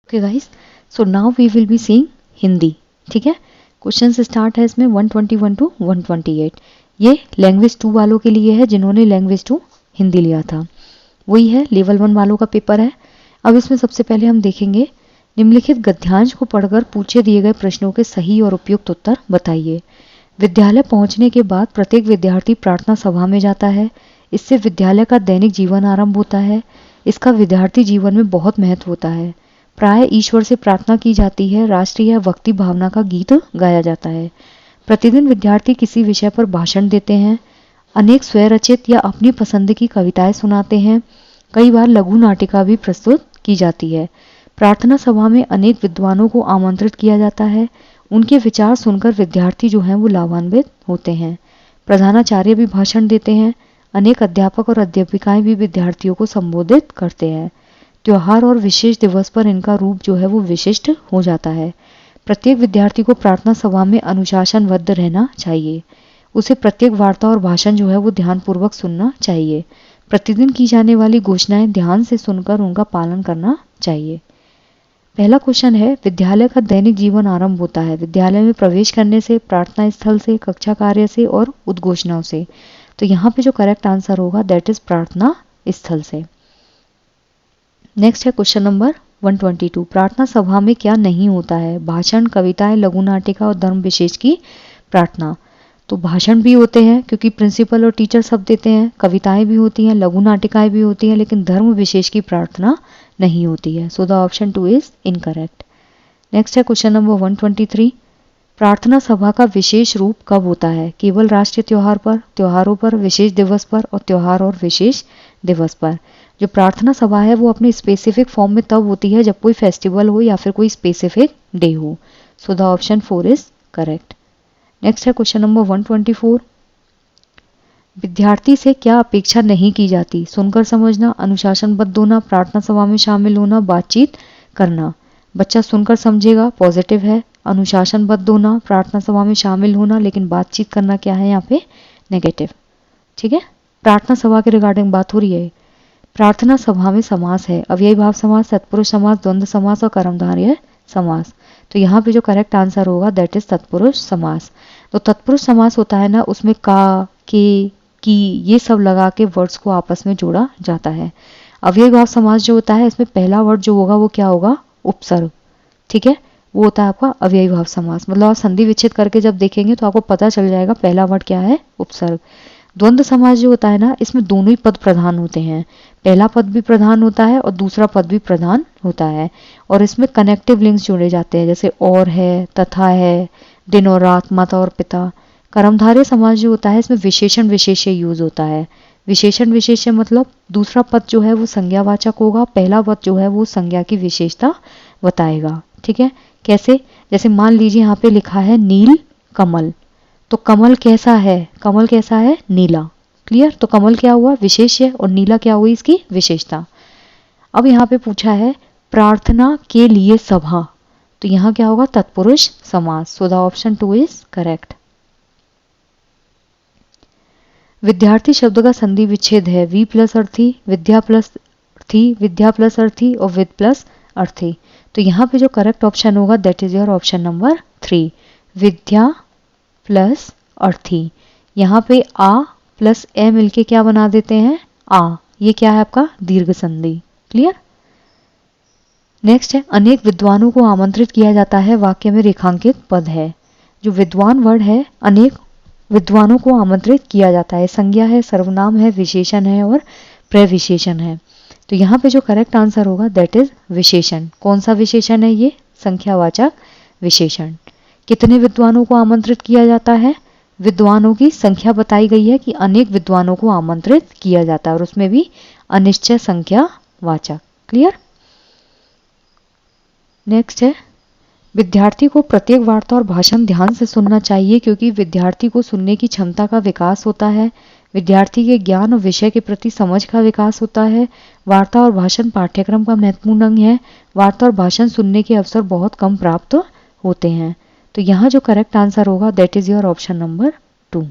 Okay guys, so now we will be seeing Hindi. ठीक है, question start है इसमें 121 टू 128। ये लैंग्वेज 2 वालों के लिए है जिन्होंने लैंग्वेज 2 हिंदी लिया था। वही है, लेवल 1 वालों का पेपर है। अब इसमें सबसे पहले हम देखेंगे, निम्नलिखित गद्यांश को पढ़कर पूछे दिए गए प्रश्नों के सही और उपयुक्त उत्तर बताइए। विद्यालय पहुंचने के बाद प्रत्येक विद्यार्थी प्रार्थना सभा में जाता है। इससे विद्यालय का दैनिक जीवन आरंभ होता है। इसका विद्यार्थी जीवन में बहुत महत्व होता है। प्राय ईश्वर से प्रार्थना की जाती है। राष्ट्रीय या भक्ति भावना का गीत गाया जाता है। प्रतिदिन विद्यार्थी किसी विषय पर भाषण देते हैं। अनेक स्वरचित या अपनी पसंद की कविताएं सुनाते हैं। कई बार लघु नाटिका भी प्रस्तुत की जाती है। प्रार्थना सभा में अनेक विद्वानों को आमंत्रित किया जाता है। उनके विचार सुनकर विद्यार्थी जो हैं वो लाभान्वित होते हैं। प्रधानाचार्य भी भाषण देते हैं। अनेक अध्यापक और अध्यापिकाएं भी विद्यार्थियों को संबोधित करते हैं। त्योहार और विशेष दिवस पर इनका रूप जो है वो विशिष्ट हो जाता है। प्रत्येक विद्यार्थी को प्रार्थना सभा में अनुशासनबद्ध रहना चाहिए। उसे प्रत्येक वार्ता और भाषण जो है वो ध्यानपूर्वक सुनना चाहिए। प्रतिदिन की जाने वाली घोषणाएं ध्यान से सुनकर उनका पालन करना चाहिए। पहला क्वेश्चन है, विद्यालय का दैनिक जीवन आरंभ होता है विद्यालय में प्रवेश करने से, प्रार्थना स्थल से, कक्षा कार्य से और उद्घोषणाओं से। तो यहाँ पे जो करेक्ट आंसर होगा दैट इज प्रार्थना स्थल से। नेक्स्ट है क्वेश्चन नंबर 122। प्रार्थना सभा में क्या नहीं होता है? भाषण, कविताएं, लघु नाटिका और धर्म विशेष की प्रार्थना। तो भाषण भी होते हैं क्योंकि प्रिंसिपल और टीचर सब देते हैं। कविताएं भी होती हैं, लघु नाटिकाएं भी होती हैं, लेकिन धर्म विशेष की प्रार्थना नहीं होती है। So the option 2 is incorrect. Next है क्वेश्चन नंबर 123। प्रार्थना सभा का विशेष रूप कब होता है? केवल राष्ट्रीय त्योहार पर, त्योहारों पर, विशेष दिवस पर और त्योहार और विशेष दिवस पर। जो प्रार्थना सभा है वो अपनी स्पेसिफिक फॉर्म में तब होती है जब कोई फेस्टिवल हो या फिर कोई स्पेसिफिक डे हो। So the option 4 is correct. Next है क्वेश्चन नंबर 124। विद्यार्थी से क्या अपेक्षा नहीं की जाती? सुनकर समझना, अनुशासनबद्ध होना, प्रार्थना सभा में शामिल होना, बातचीत करना। बच्चा सुनकर समझेगा, पॉजिटिव है। अनुशासनबद्ध होना, प्रार्थना सभा में शामिल होना, लेकिन बातचीत करना क्या है यहाँ पे? नेगेटिव। ठीक है, प्रार्थना सभा के रिगार्डिंग बात हो रही है। प्रार्थना सभा में समास है अव्ययी भाव समास, तत्पुरुष समास, द्वंद्व समास और कर्मधारय समास। तो यहाँ पे जो करेक्ट आंसर होगा दैट इज तत्पुरुष समास। तो तत्पुरुष समास होता है ना, उसमें का, के, की ये सब लगा के वर्ड्स को आपस में जोड़ा जाता है। अव्ययी भाव समास जो होता है इसमें पहला वर्ड जो होगा वो क्या होगा? उपसर्ग। ठीक है, वो होता है आपका अव्ययी भाव समास। मतलब आप संधि विच्छेद करके जब देखेंगे तो आपको पता चल जाएगा पहला वर्ड क्या है? उपसर्ग। द्वंद्व समास जो होता है ना, इसमें दोनों ही पद प्रधान होते हैं। पहला पद भी प्रधान होता है और दूसरा पद भी प्रधान होता है। और इसमें कनेक्टिव लिंक्स जोड़े जाते हैं, जैसे और है, तथा है, दिन और रात, माता और पिता। कर्मधारय समास जो होता है इसमें विशेषण विशेष्य यूज होता है। विशेषण विशेष्य मतलब दूसरा पद जो है वो संज्ञावाचक होगा, पहला पद जो है वो संज्ञा की विशेषता बताएगा। ठीक है, कैसे? जैसे मान लीजिए यहाँ पे लिखा है नील कमल, तो कमल कैसा है? कमल कैसा है? नीला। क्लियर? तो कमल क्या हुआ? विशेष्य, और नीला क्या हुई? इसकी विशेषता। अब यहाँ पे पूछा है प्रार्थना के लिए सभा, तो यहाँ क्या होगा? तत्पुरुष समास। So the option 2 is correct. विद्यार्थी शब्द का संधि विच्छेद है वी प्लस अर्थी, विद्या प्लस अर्थी, विद्या प्लस अर्थी और विद प्लस अर्थी। तो यहाँ पे जो करेक्ट ऑप्शन होगा that is your option number 3, Vidya plus अर्थी। यहाँ पे आ प्लस ए मिलके क्या बना देते हैं? आ। ये क्या है आपका? दीर्घ संधि। क्लियर? नेक्स्ट है, अनेक विद्वानों को आमंत्रित किया जाता है, वाक्य में रेखांकित पद है। जो विद्वान वर्ड है, अनेक विद्वानों को आमंत्रित किया जाता है, संज्ञा है, सर्वनाम है, विशेषण है और प्रविशेषण है। तो यहाँ पे जो करेक्ट आंसर होगा दैट इज विशेषण। कौन सा विशेषण है ये? संख्यावाचक विशेषण। कितने विद्वानों को आमंत्रित किया जाता है? विद्वानों की संख्या बताई गई है कि अनेक विद्वानों को आमंत्रित किया जाता है, और उसमें भी अनिश्चय संख्या वाचक। क्लियर? नेक्स्ट है, विद्यार्थी को प्रत्येक वार्ता और भाषण ध्यान से सुनना चाहिए क्योंकि विद्यार्थी को सुनने की क्षमता का विकास होता है। विद्यार्थी के ज्ञान और विषय के प्रति समझ का विकास होता है। वार्ता और भाषण पाठ्यक्रम का महत्वपूर्ण अंग है। वार्ता और भाषण सुनने के अवसर बहुत कम प्राप्त होते हैं। तो यहाँ जो करेक्ट आंसर होगा that is your option number 2।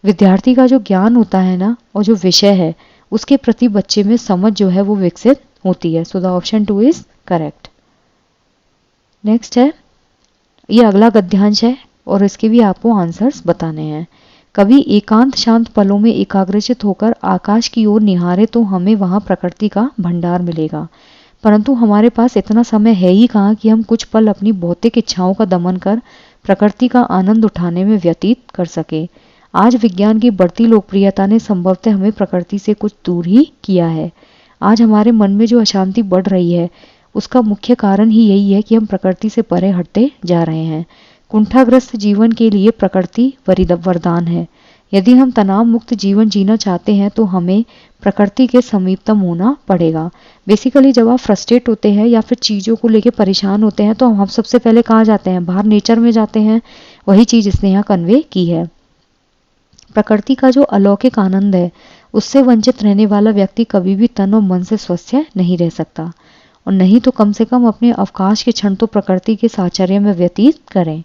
विद्यार्थी का जो ज्ञान होता है ना, और जो विषय है उसके प्रति बच्चे में समझ जो है वो विकसित होती है। So the option 2 is correct. Next है, ये अगला गद्यांश है और इसके भी आपको आंसर्स बताने हैं। कभी एकांत शांत पलों में एकाग्रचित होकर आकाश की ओर निहारे तो हमें वहां प्रकृति का भंडार मिलेगा, परंतु हमारे पास इतना समय है ही कहाँ कि हम कुछ पल अपनी भौतिक इच्छाओं का दमन कर प्रकृति का आनंद उठाने में व्यतीत कर सके। आज विज्ञान की बढ़ती लोकप्रियता ने संभवतः हमें प्रकृति से कुछ दूर ही किया है। आज हमारे मन में जो अशांति बढ़ रही है उसका मुख्य कारण ही यही है कि हम प्रकृति से परे हटते जा रहे हैं। कुंठाग्रस्त जीवन के लिए प्रकृति वरदान है। यदि हम तनाव मुक्त जीवन जीना चाहते हैं तो हमें प्रकृति के समीपतम होना पड़ेगा। बेसिकली जब आप फ्रस्ट्रेट होते हैं या फिर चीज़ों को लेके परेशान होते हैं तो हम सबसे पहले कहाँ जाते हैं, बाहर नेचर में जाते हैं। वही चीज़ इसने यहाँ कन्वे की है। प्रकृति का जो अलौकिक आनंद है उससे वंचित रहने वाला व्यक्ति कभी भी तन और मन से स्वस्थ नहीं रह सकता, और नहीं तो कम से कम अपने अवकाश के क्षण तो प्रकृति के साहचर्य में व्यतीत करें,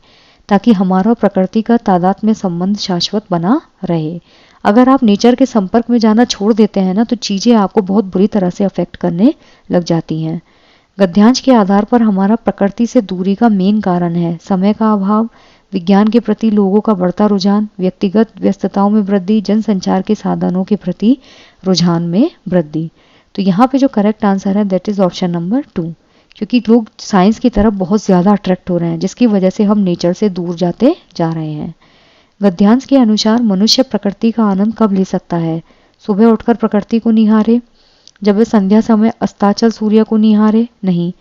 ताकि हमारा प्रकृति का तादात्म्य संबंध शाश्वत बना रहे। अगर आप नेचर के संपर्क में जाना छोड़ देते हैं ना तो चीज़ें आपको बहुत बुरी तरह से अफेक्ट करने लग जाती हैं। गद्यांश के आधार पर हमारा प्रकृति से दूरी का मेन कारण है समय का अभाव, विज्ञान के प्रति लोगों का बढ़ता रुझान, व्यक्तिगत व्यस्तताओं में वृद्धि, जनसंचार के साधनों के प्रति रुझान में वृद्धि। तो यहाँ पे जो करेक्ट आंसर है दैट इज ऑप्शन नंबर 2, क्योंकि लोग साइंस की तरफ बहुत ज़्यादा अट्रैक्ट हो रहे हैं जिसकी वजह से हम नेचर से दूर जाते जा रहे हैं। गद्यांश के अनुसार मनुष्य प्रकृति का आनंद कब ले सकता है? सुबह उठकर प्रकृति को निहारे, जब वह संध्या समय अस्ताचल सूर्य को निहारे नहीं,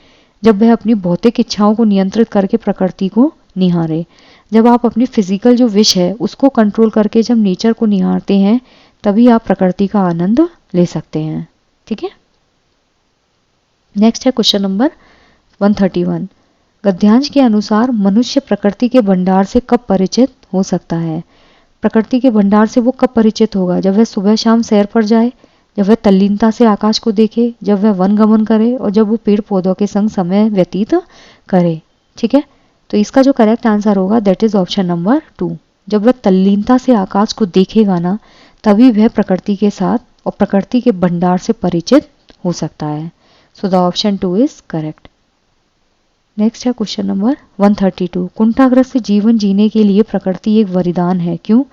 जब वह अपनी भौतिक इच्छाओं को नियंत्रित करके प्रकृति को निहारे, जब आप अपनी फिजिकल जो विश है उसको कंट्रोल करके जब नेचर को निहारते हैं तभी आप प्रकृति का आनंद ले सकते हैं। ठीक है, नेक्स्ट है क्वेश्चन नंबर 131। गद्यांश के अनुसार मनुष्य प्रकृति के भंडार से कब परिचित हो सकता है? प्रकृति के भंडार से वो कब परिचित होगा? जब वह सुबह शाम सैर पर जाए, जब वह तल्लीनता से आकाश को देखे, जब वह वन गमन करे और जब वो पेड़ पौधों के संग समय व्यतीत करे। ठीक है, तो इसका जो करेक्ट आंसर होगा दैट इज ऑप्शन नंबर 2। जब वह तल्लीनता से आकाश को देखेगा ना तभी वह प्रकृति के साथ और प्रकृति के भंडार से परिचित हो सकता है। So the option 2 is correct. Next है क्वेश्चन नंबर 132। कुंठाग्रस्त जीवन जीने के लिए प्रकृति एक वरदान है, क्यों?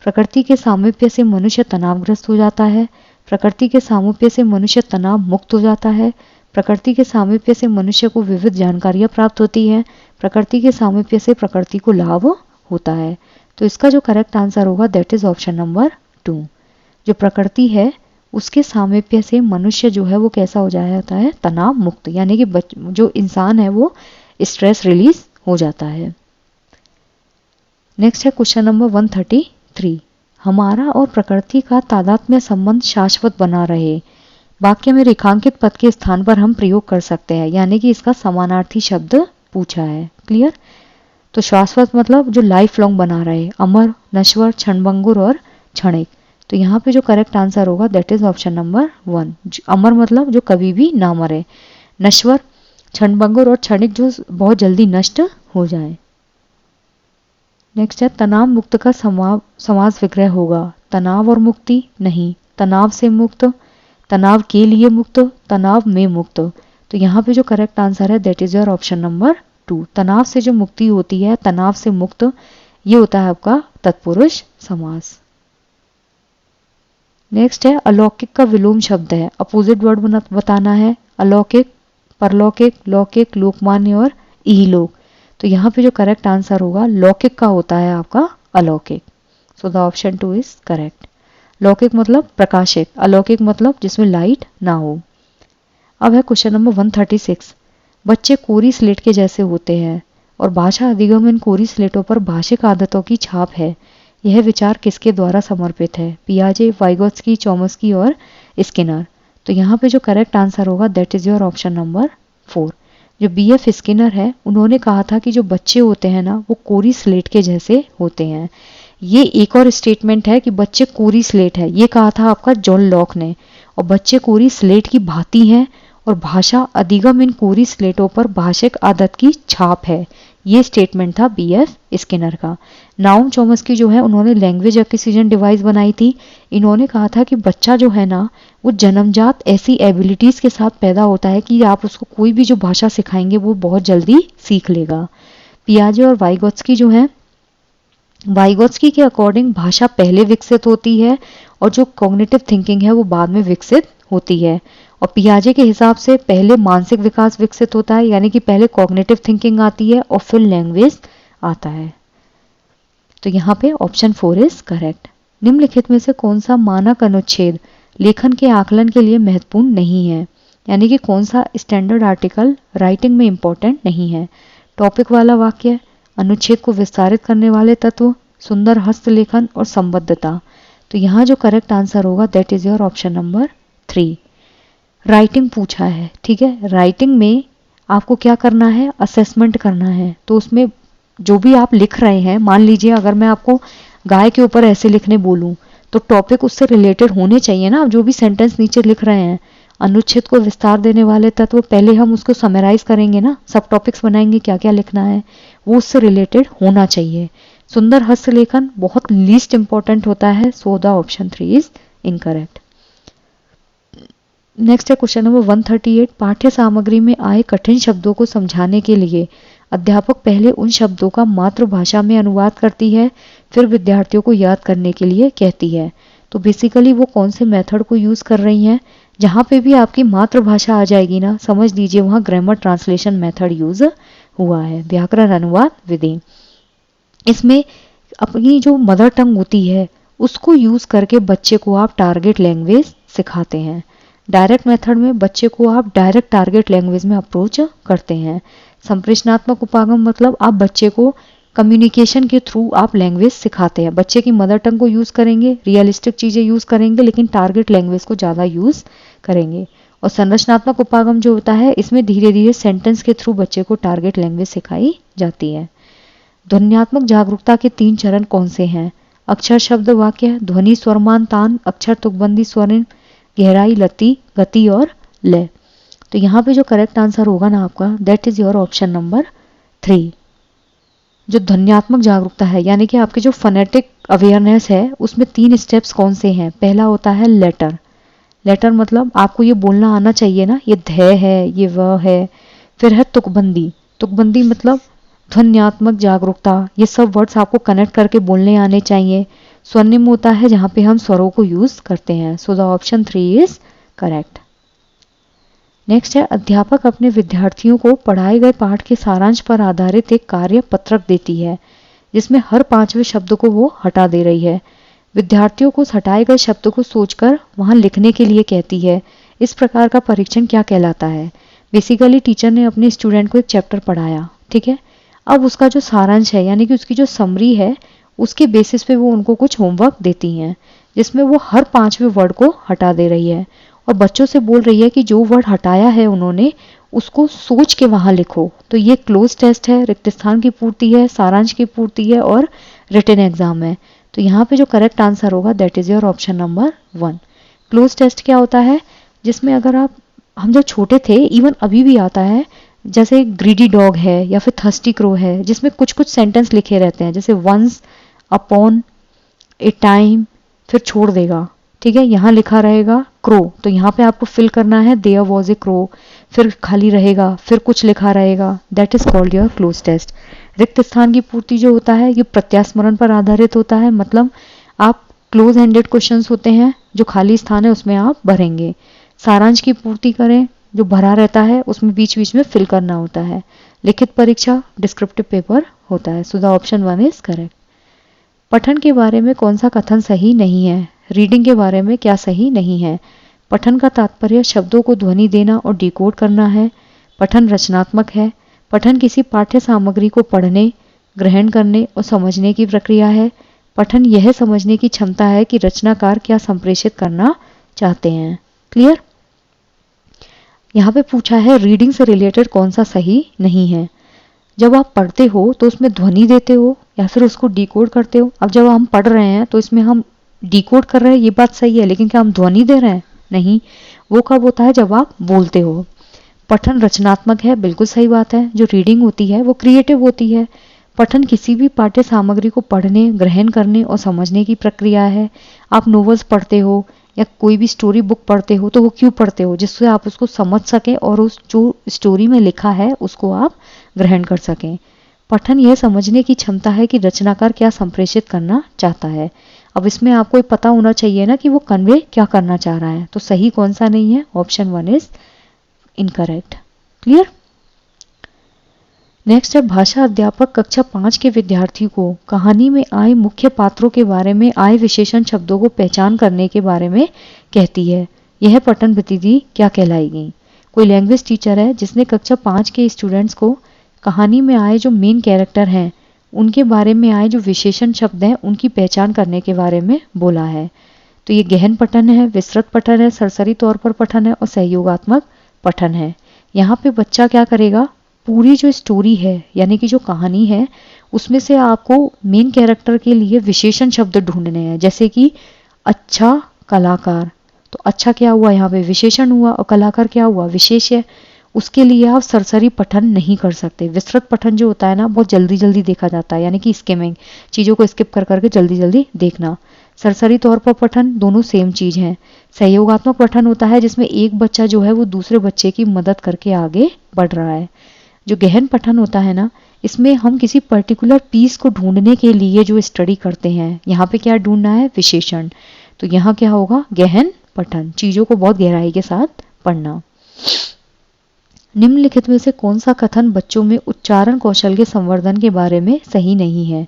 प्रकृति के सामीप्य से मनुष्य तनावग्रस्त हो जाता है, प्रकृति के सामीप्य से मनुष्य तनाव मुक्त हो जाता है, प्रकृति के सामीप्य से मनुष्य को विविध जानकारियां प्राप्त होती है, प्रकृति के सामीप्य से प्रकृति को लाभ होता है। तो इसका जो करेक्ट आंसर होगा दैट इज ऑप्शन नंबर 2। जो प्रकृति है उसके सामीप्य से मनुष्य जो है वो कैसा हो जाता है? तनाव मुक्त, यानी कि जो इंसान है वो स्ट्रेस रिलीज हो जाता है। नेक्स्ट है क्वेश्चन नंबर 133। हमारा और प्रकृति का तादात्म्य संबंध शाश्वत बना रहे, वाक्य में रेखांकित पद के स्थान पर हम प्रयोग कर सकते हैं, यानी कि इसका समानार्थी शब्द पूछा है। क्लियर? तो शाश्वत मतलब जो लाइफ लॉन्ग बना रहे, अमर, नश्वर, क्षणभंगुर और क्षणिक। तो यहाँ पे जो करेक्ट आंसर होगा दैट इज ऑप्शन नंबर 1। अमर मतलब जो कभी भी ना मरे, नश्वर, क्षणभंगुर और क्षणिक जो बहुत जल्दी नष्ट हो जाए। नेक्स्ट है तनाव मुक्त का समास विग्रह होगा, तनाव और मुक्ति नहीं, तनाव से मुक्त, तनाव के लिए मुक्त, तनाव में मुक्त। तो यहाँ पे जो करेक्ट आंसर है that is your option number 2। तनाव से जो मुक्ति होती है, तनाव से मुक्त, ये होता है आपका तत्पुरुष समास। नेक्स्ट है अलौकिक का विलोम शब्द है, अपोजिट वर्ड बताना है। अलौकिक, परलौकिक, लौकिक, लोकमान्य और इहलोक। तो यहाँ पे जो करेक्ट आंसर होगा लौकिक का होता है आपका अलौकिक। So the option 2 is correct. लौकिक मतलब प्रकाशिक, अलौकिक मतलब जिसमें लाइट ना हो। अब है क्वेश्चन नंबर 136। बच्चे कोरी स्लेट के जैसे होते हैं और भाषा अधिगम इन कोरी स्लेटों पर भाषिक आदतों की छाप है। यह विचार किसके द्वारा समर्पित है? पियाजे, वाइगोत्स्की, चॉम्स्की और स्किनर। तो यहाँ पे जो करेक्ट आंसर होगा that is your option number 4। जो BF स्किनर है उन्होंने कहा था कि जो बच्चे होते हैं ना वो कोरी स्लेट के जैसे होते हैं। ये एक और स्टेटमेंट है कि बच्चे कोरी स्लेट है, ये कहा था आपका जॉन लॉक ने। और बच्चे कोरी स्लेट की भांति हैं और भाषा अधिगम इन कोरी स्लेटों पर भाषिक आदत की छाप है। ये स्टेटमेंट था B.F. स्किनर का। नाउम चॉम्स्की जो है उन्होंने लैंग्वेज एक्विजिशन डिवाइस बनाई थी। इन्होंने कहा था कि बच्चा जो है ना वो जन्मजात ऐसी एबिलिटीज के साथ पैदा होता है कि आप उसको कोई भी जो भाषा सिखाएंगे वो बहुत जल्दी सीख लेगा। पियाजे और वाइगोत्स्की जो है, वाइगोत्स्की के अकॉर्डिंग भाषा पहले विकसित होती है और जो कॉग्निटिव थिंकिंग है वो बाद में विकसित होती है। और पियाजे के हिसाब से पहले मानसिक विकास विकसित होता है, यानी कि पहले कॉग्निटिव थिंकिंग आती है और फिर लैंग्वेज आता है। तो यहाँ पे ऑप्शन 4 इज करेक्ट। निम्नलिखित में से कौन सा मानक अनुच्छेद लेखन के आकलन के लिए महत्वपूर्ण नहीं है, यानी कि कौन सा स्टैंडर्ड आर्टिकल राइटिंग में इंपॉर्टेंट नहीं है। टॉपिक वाला वाक्य, अनुच्छेद को विस्तारित करने वाले तत्व, सुंदर हस्तलेखन और संबद्धता। तो यहाँ जो करेक्ट आंसर होगा that is your option number 3। Writing पूछा है, ठीक है। राइटिंग में आपको क्या करना है, असेसमेंट करना है। तो उसमें जो भी आप लिख रहे हैं, मान लीजिए अगर मैं आपको गाय के ऊपर ऐसे लिखने बोलूं तो टॉपिक उससे रिलेटेड होने चाहिए ना। आप जो भी सेंटेंस नीचे लिख रहे हैं, अनुच्छेद को विस्तार देने वाले तत्व, पहले हम उसको समराइज करेंगे ना, सब टॉपिक्स बनाएंगे क्या क्या लिखना है, वो उससे रिलेटेड होना चाहिए। सुंदर हस्तलेखन बहुत लीस्ट इंपॉर्टेंट होता है, so the option 3 is incorrect. Next है क्वेश्चन नंबर 138। पाठ्य सामग्री में आए कठिन शब्दों को समझाने के लिए अध्यापक पहले उन शब्दों का मातृभाषा में अनुवाद करती है, फिर विद्यार्थियों को याद करने के लिए कहती है। तो बेसिकली वो कौन से मेथड को यूज कर रही हैं। जहां पे भी आपकी मातृभाषा आ जाएगी ना, समझ लीजिए वहां ग्रामर ट्रांसलेशन मेथड यूज हुआ है, व्याकरण अनुवाद विधि। इसमें अपनी जो मदर टंग होती है उसको यूज करके बच्चे को आप टारगेट लैंग्वेज सिखाते हैं। डायरेक्ट मेथड में बच्चे को आप डायरेक्ट टारगेट लैंग्वेज में अप्रोच करते हैं। संप्रेषणात्मक उपागम मतलब आप बच्चे को कम्युनिकेशन के थ्रू आप लैंग्वेज सिखाते हैं। बच्चे की मदर टंग को यूज करेंगे, रियलिस्टिक चीजें यूज करेंगे, लेकिन टारगेट लैंग्वेज को ज्यादा यूज करेंगे। और संरचनात्मक उपागम जो होता है इसमें धीरे धीरे सेंटेंस के थ्रू बच्चे को टारगेट लैंग्वेज सिखाई जाती है। ध्वन्यात्मक जागरूकता के 3 चरण कौन से हैं। अक्षर, शब्द, वाक्य, ध्वनि, स्वरमान, तान, अक्षर, तुकबंदी, स्वरिम, गहराई, लती, गति और लय। तो यहाँ पे जो करेक्ट आंसर होगा ना आपका that is your option number 3। जो ध्वन्यात्मक जागरूकता है यानी कि आपके जो फोनेटिक अवेयरनेस है उसमें 3 स्टेप्स कौन से हैं। पहला होता है लेटर। लेटर मतलब आपको ये बोलना आना चाहिए ना, ये ध है, ये व है। फिर है तुकबंदी। तुकबंदी मतलब ध्वन्यात्मक जागरूकता, ये सब वर्ड्स आपको कनेक्ट करके बोलने आने चाहिए। स्वर्णिम होता है जहां पे हम स्वरों को यूज करते हैं। So the option 3 is correct. Next है अध्यापक अपने विद्यार्थियों को पढ़ाए गए पाठ के सारांश पर आधारित एक कार्य पत्रक देती है जिसमें हर 5वें शब्द को वो हटा दे रही है। विद्यार्थियों को हटाए गए शब्द को सोचकर वहां लिखने के लिए कहती है। इस प्रकार का परीक्षण क्या कहलाता है। बेसिकली टीचर ने अपने स्टूडेंट को एक चैप्टर पढ़ाया, ठीक है। अब उसका जो सारांश है यानी कि उसकी जो समरी है उसके बेसिस पे वो उनको कुछ होमवर्क देती हैं जिसमें वो हर 5वें वर्ड को हटा दे रही है और बच्चों से बोल रही है कि जो वर्ड हटाया है उन्होंने उसको सोच के वहां लिखो। तो ये क्लोज टेस्ट है, रिक्त स्थान की पूर्ति है, सारांश की पूर्ति है और रिटन एग्जाम है। तो यहाँ पे जो करेक्ट आंसर होगा that is your option number 1। Cloze test क्या होता है, जिसमें अगर हम जब छोटे थे, इवन अभी भी आता है, जैसे ग्रीडी डॉग है या फिर थर्स्टी क्रो है, जिसमें कुछ कुछ सेंटेंस लिखे रहते हैं, जैसे वंस अपॉन ए टाइम, फिर छोड़ देगा, ठीक है। यहाँ लिखा रहेगा क्रो, तो यहाँ पे आपको फिल करना है देयर वॉज ए क्रो, फिर खाली रहेगा, फिर कुछ लिखा रहेगा, that is called your cloze test. रिक्त स्थान की पूर्ति जो होता है ये प्रत्यास्मरण पर आधारित होता है, मतलब आप क्लोज एंडेड क्वेश्चंस होते हैं, जो खाली स्थान है उसमें आप भरेंगे। सारांश की पूर्ति करें, जो भरा रहता है उसमें बीच बीच में फिल करना होता है। लिखित परीक्षा डिस्क्रिप्टिव पेपर होता है। So the option 1 is correct. पठन के बारे में कौन सा कथन सही नहीं है। रीडिंग के बारे में क्या सही नहीं है। पठन का तात्पर्य शब्दों को ध्वनि देना और डिकोड करना है। पठन रचनात्मक है। पठन किसी पाठ्य सामग्री को पढ़ने, ग्रहण करने और समझने की प्रक्रिया है। पठन यह समझने की क्षमता है कि रचनाकार क्या संप्रेषित करना चाहते हैं। क्लियर। यहाँ पे पूछा है रीडिंग से रिलेटेड कौन सा सही नहीं है। जब आप पढ़ते हो तो उसमें ध्वनि देते हो या फिर उसको डिकोड करते हो। अब जब हम पढ़ रहे हैं तो इसमें हम डिकोड कर रहे हैं, ये बात सही है, लेकिन क्या हम ध्वनि दे रहे हैं? नहीं। वो कब होता है जब आप बोलते हो। पठन रचनात्मक है, बिल्कुल सही बात है। जो रीडिंग होती है वो क्रिएटिव होती है। पठन किसी भी पाठ्य सामग्री को पढ़ने, ग्रहण करने और समझने की प्रक्रिया है। आप नोवेल्स पढ़ते हो या कोई भी स्टोरी बुक पढ़ते हो तो वो क्यों पढ़ते हो? जिससे आप उसको समझ सकें और उस जो स्टोरी में लिखा है उसको आप ग्रहण कर सकें। पठन यह समझने की क्षमता है कि रचनाकार क्या संप्रेषित करना चाहता है। अब इसमें आपको पता होना चाहिए ना कि वो कन्वे क्या करना चाह रहा है। तो सही कौन सा नहीं है? Option 1 is incorrect. Clear? Next है, भाषा अध्यापक कक्षा 5 के विद्यार्थी को कहानी में आए मुख्य पात्रों के बारे में आए विशेषण शब्दों को पहचान करने के बारे में कहती है। यह पठन गतिविधि क्या कहलाएगी? कोई लैंग्वेज टीचर है जिसने कक्षा 5 के स्टूडेंट्स को कहानी में आए जो मेन कैरेक्टर हैं उनके बारे में आए जो विशेषण शब्द हैं उनकी पहचान करने के बारे में बोला है। तो ये गहन पठन है, विस्तृत पठन है, सरसरी तौर पर पठन है और सहयोगात्मक पठन है। यहाँ पे बच्चा क्या करेगा? पूरी जो स्टोरी है यानी कि जो कहानी है उसमें से आपको मेन कैरेक्टर के लिए विशेषण शब्द ढूंढने हैं। जैसे कि अच्छा कलाकार, तो अच्छा क्या हुआ? यहाँ पे विशेषण हुआ और कलाकार क्या हुआ? विशेष है। उसके लिए आप सरसरी पठन नहीं कर सकते। विस्तृत पठन जो होता है ना बहुत जल्दी जल्दी देखा जाता है, यानी कि स्किमिंग, चीज़ों को स्किप कर करके जल्दी जल्दी देखना। सरसरी तौर पर पठन दोनों सेम चीज़ हैं। सहयोगात्मक पठन होता है जिसमें एक बच्चा जो है वो दूसरे बच्चे की मदद करके आगे बढ़ रहा है। जो गहन पठन होता है ना इसमें हम किसी पर्टिकुलर पीस को ढूंढने के लिए जो स्टडी करते हैं, यहाँ पे क्या ढूंढना है? विशेषण। तो यहाँ क्या होगा? गहन पठन, चीज़ों को बहुत गहराई के साथ पढ़ना। निम्नलिखित में से कौन सा कथन बच्चों में उच्चारण कौशल के संवर्धन के बारे में सही नहीं है?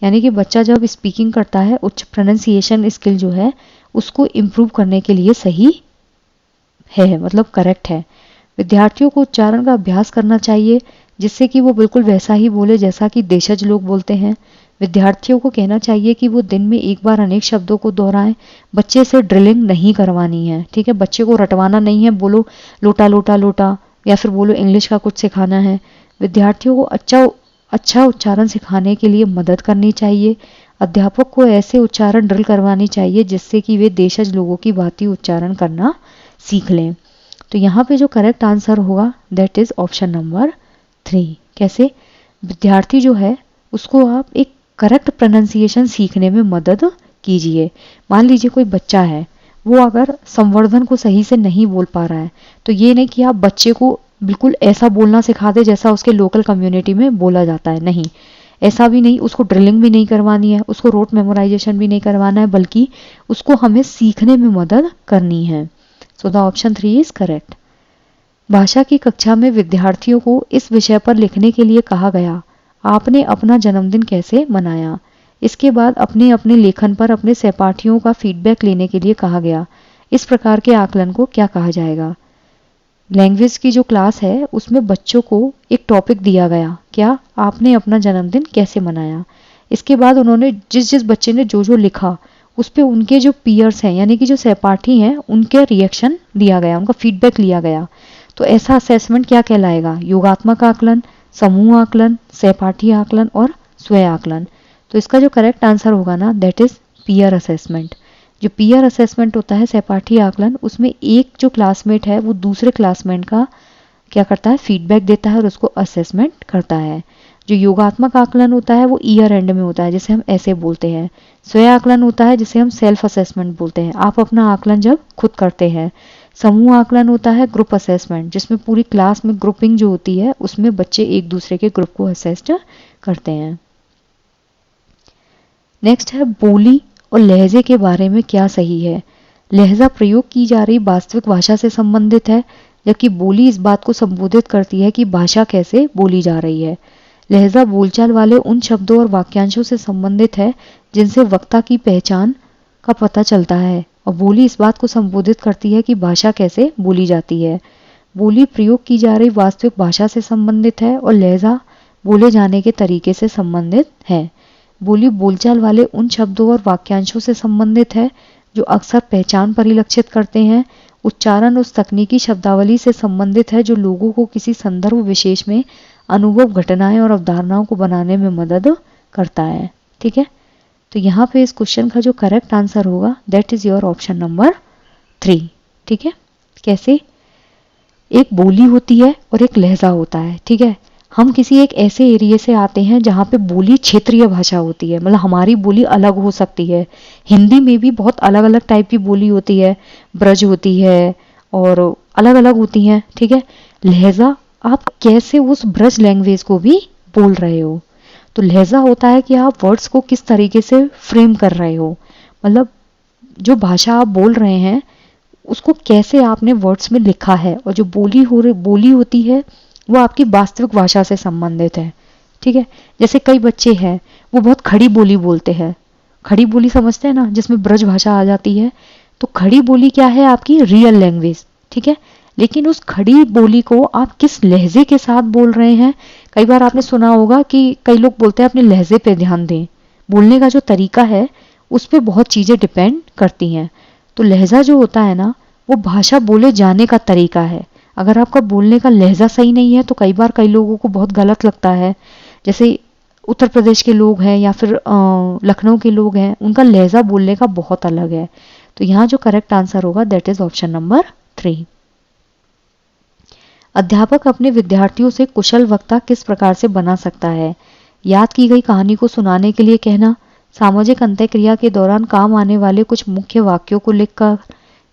यानी कि बच्चा जब स्पीकिंग करता है उच्च प्रोनाउंसिएशन स्किल जो है उसको इम्प्रूव करने के लिए सही है, मतलब करेक्ट है। विद्यार्थियों को उच्चारण का अभ्यास करना चाहिए जिससे कि वो बिल्कुल वैसा ही बोले जैसा कि देशज लोग बोलते हैं। विद्यार्थियों को कहना चाहिए कि वो दिन में एक बार अनेक शब्दों को दोहराएं। बच्चे से ड्रिलिंग नहीं करवानी है, ठीक है? बच्चे को रटवाना नहीं है, बोलो लोटा लोटा लोटा या फिर बोलो इंग्लिश का कुछ सिखाना है। विद्यार्थियों को अच्छा उच्चारण सिखाने के लिए मदद करनी चाहिए। अध्यापक को ऐसे उच्चारण ड्रिल करवानी चाहिए जिससे कि वे देशज लोगों की भांति उच्चारण करना सीख लें। तो यहाँ पे जो करेक्ट आंसर होगा दैट इज ऑप्शन नंबर 3। कैसे? विद्यार्थी जो है उसको आप एक करेक्ट प्रोनाउंसिएशन सीखने में मदद कीजिए। मान लीजिए कोई बच्चा है वो अगर संवर्धन को सही से नहीं बोल पा रहा है तो ये नहीं कि आप बच्चे को बिल्कुल ऐसा बोलना सिखा दे जैसा उसके लोकल कम्युनिटी में बोला जाता है। नहीं, ऐसा भी नहीं। उसको ड्रिलिंग भी नहीं करवानी है, उसको रोट मेमोराइजेशन भी नहीं करवाना है, बल्कि उसको हमें सीखने में मदद करनी है। So the option 3 is correct. भाषा की कक्षा में विद्यार्थियों को इस विषय पर लिखने के लिए कहा गया। आपने अपना जन्मदिन कैसे मनाया? इसके बाद अपने अपने लेखन पर अपने सहपाठियों का फीडबैक लेने के लिए कहा गया। इस प्रकार के आकलन को क्या कहा जाएगा? लैंग्वेज की जो क्लास है उसमें बच्चों को एक टॉपिक दिया गया, क्या? आपने अपना जन्मदिन कैसे मनाया। इसके बाद उन्होंने जिस बच्चे ने जो लिखा उस पे उनके जो पीयर्स हैं यानी कि जो सहपाठी हैं उनके रिएक्शन दिया गया, उनका फीडबैक लिया गया। तो ऐसा असेसमेंट क्या कहलाएगा? योगात्मक आकलन, समूह आकलन, सहपाठी आकलन और स्वयं आकलन। तो इसका जो करेक्ट आंसर होगा ना दैट इज पीयर असेसमेंट। जो पीयर असेसमेंट होता है सहपाठी आकलन, उसमें एक जो क्लासमेट है वो दूसरे क्लासमेट का क्या करता है? फीडबैक देता है और उसको असेसमेंट करता है। जो योगात्मक आकलन होता है वो ईयर एंड में होता है जिसे हम ऐसे बोलते हैं। स्वयं आकलन होता है जिसे हम सेल्फ असेसमेंट बोलते हैं, आप अपना आकलन जब खुद करते हैं। समूह आकलन होता है ग्रुप असेसमेंट, जिसमें पूरी क्लास में ग्रुपिंग जो होती है उसमें बच्चे एक दूसरे के ग्रुप को असेस करते हैं। नेक्स्ट है, बोली और लहजे के बारे में क्या सही है? लहजा प्रयोग की जा रही वास्तविक भाषा से संबंधित है, जबकि बोली इस बात को संबोधित करती है कि भाषा कैसे बोली जा रही है। लहजा बोलचाल वाले उन शब्दों और वाक्यांशों से संबंधित है जिनसे वक्ता की पहचान का पता चलता है, और बोली इस बात को संबोधित करती है कि भाषा कैसे बोली जाती है। बोली प्रयोग की जा रही वास्तविक भाषा से संबंधित है और लहजा बोले जाने के तरीके से संबंधित है। बोली बोलचाल वाले उन शब्दों और वाक्यांशों से संबंधित है जो अक्सर पहचान परिलक्षित करते हैं। उच्चारण उस तकनीकी शब्दावली से संबंधित है जो लोगों को किसी संदर्भ विशेष में अनुभव, घटनाएं और अवधारणाओं को बनाने में मदद करता है। ठीक है, तो यहाँ पे इस क्वेश्चन का जो करेक्ट आंसर होगा that is your option number 3। ठीक है, कैसे? एक बोली होती है और एक लहजा होता है, ठीक है। हम किसी एक ऐसे एरिया से आते हैं जहाँ पे बोली क्षेत्रीय भाषा होती है, मतलब हमारी बोली अलग हो सकती है। हिंदी में भी बहुत अलग अलग टाइप की बोली होती है, ब्रज होती है और अलग अलग होती हैं, ठीक है। लहजा, आप कैसे उस ब्रज लैंग्वेज को भी बोल रहे हो। तो लहजा होता है कि आप वर्ड्स को किस तरीके से फ्रेम कर रहे हो, मतलब जो भाषा आप बोल रहे हैं उसको कैसे आपने वर्ड्स में लिखा है। और जो बोली होती है वो आपकी वास्तविक भाषा से संबंधित है, ठीक है। जैसे कई बच्चे हैं वो बहुत खड़ी बोली बोलते हैं, खड़ी बोली समझते हैं ना, जिसमें ब्रज भाषा आ जाती है। तो खड़ी बोली क्या है, आपकी रियल लैंग्वेज, ठीक है। लेकिन उस खड़ी बोली को आप किस लहजे के साथ बोल रहे हैं। कई बार आपने सुना होगा कि कई लोग बोलते हैं अपने लहजे पे ध्यान दें, बोलने का जो तरीका है उस पर बहुत चीजें डिपेंड करती हैं। तो लहजा जो होता है ना, वो भाषा बोले जाने का तरीका है। अगर आपका बोलने का लहजा सही नहीं है तो कई बार कई लोगों को बहुत गलत लगता है। जैसे उत्तर प्रदेश के लोग हैं या फिर लखनऊ के लोग हैं, उनका लहजा बोलने का बहुत अलग है। तो यहाँ जो करेक्ट आंसर होगा दैट इज ऑप्शन नंबर 3। अध्यापक अपने विद्यार्थियों से कुशल वक्ता किस प्रकार से बना सकता है। याद की गई कहानी को सुनाने के लिए कहना, सामाजिक अंतःक्रिया के दौरान काम आने वाले कुछ मुख्य वाक्यों को लिखकर,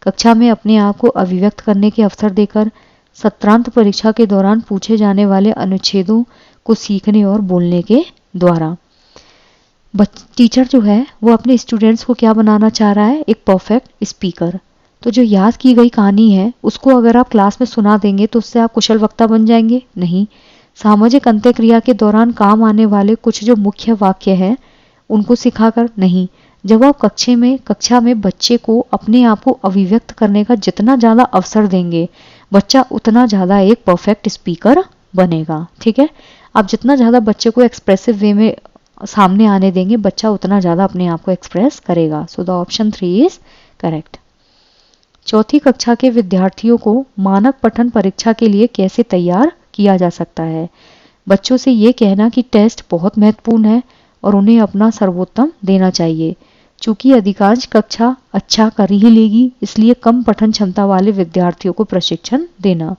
कक्षा में अपने आप को अभिव्यक्त करने के अवसर देकर, सत्रांत परीक्षा के दौरान पूछे जाने वाले अनुच्छेदों को सीखने और बोलने के द्वारा। टीचर जो है वो अपने स्टूडेंट्स को क्या बनाना चाह रहा है, एक परफेक्ट स्पीकर। तो जो याद की गई कहानी है उसको अगर आप क्लास में सुना देंगे तो उससे आप कुशल वक्ता बन जाएंगे, नहीं। सामाजिक अंतःक्रिया के दौरान काम आने वाले कुछ जो मुख्य वाक्य हैं उनको सिखाकर, नहीं। जब आप कक्षा में बच्चे को अपने आप को अभिव्यक्त करने का जितना ज़्यादा अवसर देंगे, बच्चा उतना ज़्यादा एक परफेक्ट स्पीकर बनेगा, ठीक है। आप जितना ज़्यादा बच्चे को एक्सप्रेसिव वे में सामने आने देंगे, बच्चा उतना ज़्यादा अपने आप को एक्सप्रेस करेगा। So the option 3 is correct. चौथी कक्षा के विद्यार्थियों को मानक पठन परीक्षा के लिए कैसे तैयार किया जा सकता है। बच्चों से ये कहना कि टेस्ट बहुत महत्वपूर्ण है और उन्हें अपना सर्वोत्तम देना चाहिए। चूंकि अधिकांश कक्षा अच्छा कर ही लेगी, इसलिए कम पठन क्षमता वाले विद्यार्थियों को प्रशिक्षण देना।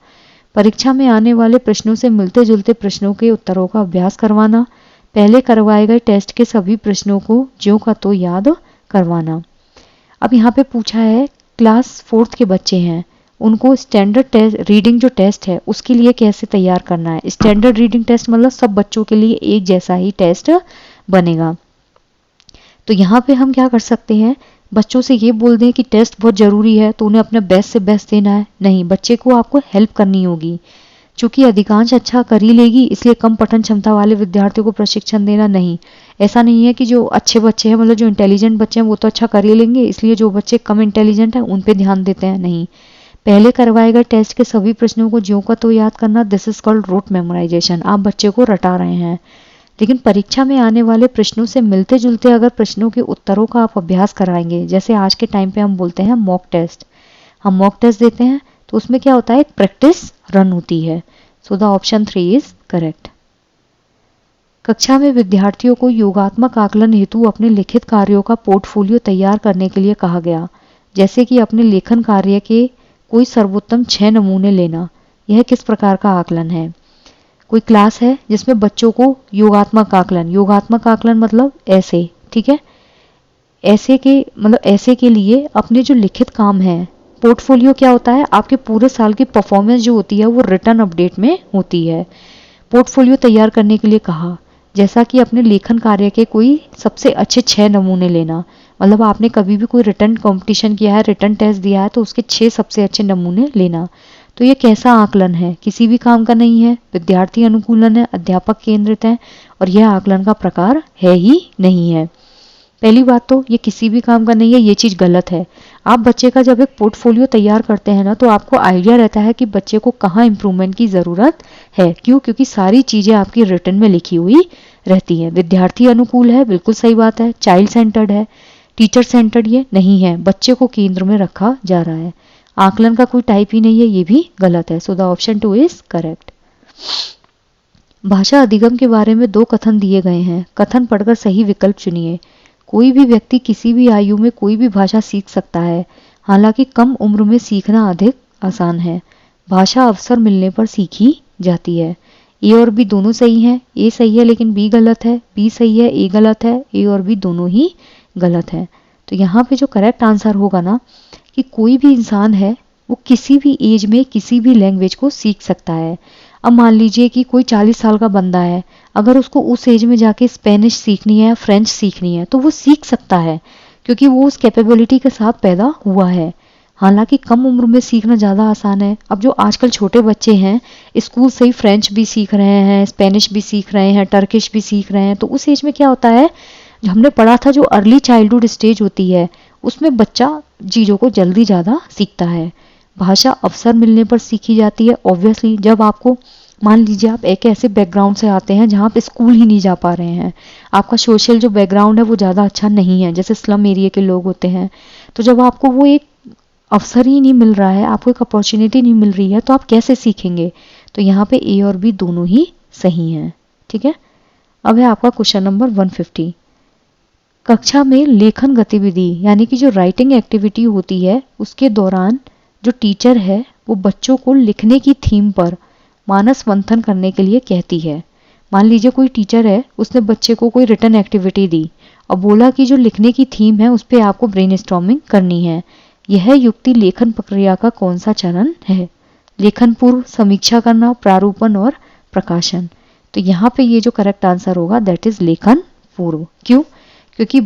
परीक्षा में आने वाले प्रश्नों से मिलते जुलते प्रश्नों के उत्तरों का अभ्यास करवाना। पहले करवाए गए टेस्ट के सभी प्रश्नों को ज्यों का तो याद करवाना। अब यहाँ पे पूछा है क्लास 4th के बच्चे हैं, उनको स्टैंडर्ड टेस्ट रीडिंग जो टेस्ट है उसके लिए कैसे तैयार करना है। स्टैंडर्ड रीडिंग टेस्ट मतलब सब बच्चों के लिए एक जैसा ही टेस्ट बनेगा। तो यहाँ पे हम क्या कर सकते हैं, बच्चों से ये बोल दें कि टेस्ट बहुत ज़रूरी है तो उन्हें अपना बेस्ट से बेस्ट देना है, नहीं। बच्चे को आपको हेल्प करनी होगी। चूंकि अधिकांश अच्छा कर ही लेगी, इसलिए कम पठन क्षमता वाले विद्यार्थियों को प्रशिक्षण देना, नहीं। ऐसा नहीं है कि जो अच्छे बच्चे हैं, मतलब जो इंटेलिजेंट बच्चे हैं वो तो अच्छा कर ही लेंगे, इसलिए जो बच्चे कम इंटेलिजेंट हैं उन पे ध्यान देते हैं, नहीं। पहले करवाए गए टेस्ट के सभी प्रश्नों को ज्यों का तो याद करना, this is called rote memorization. आप बच्चे को रटा रहे हैं। लेकिन परीक्षा में आने वाले प्रश्नों से मिलते जुलते अगर प्रश्नों के उत्तरों का आप अभ्यास कराएंगे, जैसे आज के टाइम पे हम बोलते हैं मॉक टेस्ट, हम मॉक टेस्ट देते हैं तो उसमें क्या होता है, एक प्रैक्टिस रन होती है। So the option 3 is correct. कक्षा में विद्यार्थियों को योगात्मक आकलन हेतु अपने लिखित कार्यों का पोर्टफोलियो तैयार करने के लिए कहा गया, जैसे कि अपने लेखन कार्य के कोई सर्वोत्तम 6 नमूने लेना। यह किस प्रकार का आकलन है। कोई क्लास है जिसमें बच्चों को योगात्मक आकलन मतलब ऐसे, ठीक है। ऐसे के लिए अपने जो लिखित काम है, पोर्टफोलियो क्या होता है, आपके पूरे साल की परफॉर्मेंस जो होती है वो रिटर्न अपडेट में होती है। पोर्टफोलियो तैयार करने के लिए कहा, जैसा कि अपने लेखन कार्य के कोई सबसे अच्छे 6 नमूने लेना, मतलब आपने कभी भी कोई रिटर्न कंपटीशन किया है, रिटर्न टेस्ट दिया है तो उसके 6 सबसे अच्छे नमूने लेना। तो ये कैसा आकलन है, किसी भी काम का नहीं है, विद्यार्थी अनुकूलन है, अध्यापक केंद्रित है और यह आकलन का प्रकार है ही नहीं है। पहली बात तो ये किसी भी काम का नहीं है, ये चीज़ गलत है। आप बच्चे का जब एक पोर्टफोलियो तैयार करते हैं ना तो आपको आइडिया रहता है कि बच्चे को कहाँ इंप्रूवमेंट की ज़रूरत है। क्यों, क्योंकि सारी चीज़ें आपकी रिटर्न में लिखी हुई रहती हैं। विद्यार्थी अनुकूल है, बिल्कुल सही बात है। चाइल्ड सेंटर्ड है, टीचर सेंटर्ड ये नहीं है, बच्चे को केंद्र में रखा जा रहा है। आकलन का कोई टाइप ही नहीं है, ये भी गलत है। So the option 2 is correct. भाषा अधिगम के बारे में 2 कथन दिए गए हैं, कथन पढ़कर सही विकल्प चुनिए। कोई भी व्यक्ति किसी भी आयु में कोई भी भाषा सीख सकता है, हालांकि कम उम्र में सीखना अधिक आसान है। भाषा अवसर मिलने पर सीखी जाती है। ए और बी दोनों सही हैं, ए सही है लेकिन बी गलत है, बी सही है ए गलत है, ए और बी दोनों ही गलत है। तो यहाँ पे जो करेक्ट आंसर होगा ना कि कोई भी इंसान है वो किसी भी एज में किसी भी लैंग्वेज को सीख सकता है। अब मान लीजिए कि कोई 40 साल का बंदा है, अगर उसको उस एज में जाके स्पेनिश सीखनी है या फ्रेंच सीखनी है तो वो सीख सकता है, क्योंकि वो उस कैपेबिलिटी के साथ पैदा हुआ है। हालांकि कम उम्र में सीखना ज़्यादा आसान है। अब जो आजकल छोटे बच्चे हैं स्कूल से ही फ्रेंच भी सीख रहे हैं, स्पेनिश भी सीख रहे हैं, टर्किश भी सीख रहे हैं, तो उस एज में क्या होता है, जो हमने पढ़ा था जो अर्ली चाइल्डहुड स्टेज होती है उसमें बच्चा चीज़ों को जल्दी ज़्यादा सीखता है। भाषा अवसर मिलने पर सीखी जाती है। ऑब्वियसली जब आपको, मान लीजिए आप एक ऐसे बैकग्राउंड से आते हैं जहाँ पे स्कूल ही नहीं जा पा रहे हैं, आपका सोशल जो बैकग्राउंड है वो ज़्यादा अच्छा नहीं है, जैसे स्लम एरिया के लोग होते हैं, तो जब आपको वो एक अवसर ही नहीं मिल रहा है, आपको एक अपॉर्चुनिटी नहीं मिल रही है, तो आप कैसे सीखेंगे। तो यहाँ पे ए और बी दोनों ही सही हैं। ठीक है, अब है आपका क्वेश्चन नंबर 150। कक्षा में लेखन गतिविधि यानी कि जो राइटिंग एक्टिविटी होती है उसके दौरान जो टीचर है वो बच्चों को लिखने की थीम पर मानस मंथन करने के लिए कहती है। मान लीजिए कोई टीचर है, उसने बच्चे को कोई रिटन एक्टिविटी दी और बोला कि जो लिखने की थीम है उस पर आपको ब्रेनस्टॉर्मिंग करनी है। यह युक्ति लेखन प्रक्रिया का कौन सा चरण है। लेखन पूर्व, समीक्षा करना, प्रारूपण और प्रकाशन। तो यहाँ पे ये जो करेक्ट आंसर होगा दैट इज लेखन पूर्व। क्यों? क्योंकि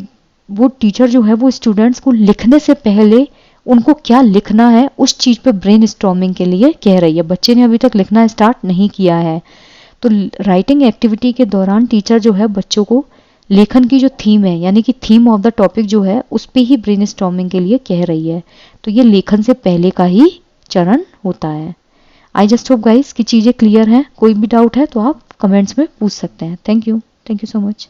वो टीचर जो है वो स्टूडेंट्स को लिखने से पहले उनको क्या लिखना है उस चीज पे ब्रेनस्टॉर्मिंग के लिए कह रही है। बच्चे ने अभी तक लिखना स्टार्ट नहीं किया है, तो राइटिंग एक्टिविटी के दौरान टीचर जो है बच्चों को लेखन की जो थीम है यानी कि थीम ऑफ द टॉपिक जो है उस पे ही ब्रेनस्टॉर्मिंग के लिए कह रही है। तो ये लेखन से पहले का ही चरण होता है। आई जस्ट होप गाइस कि चीजें क्लियर हैं। कोई भी डाउट है तो आप कमेंट्स में पूछ सकते हैं। Thank you so much.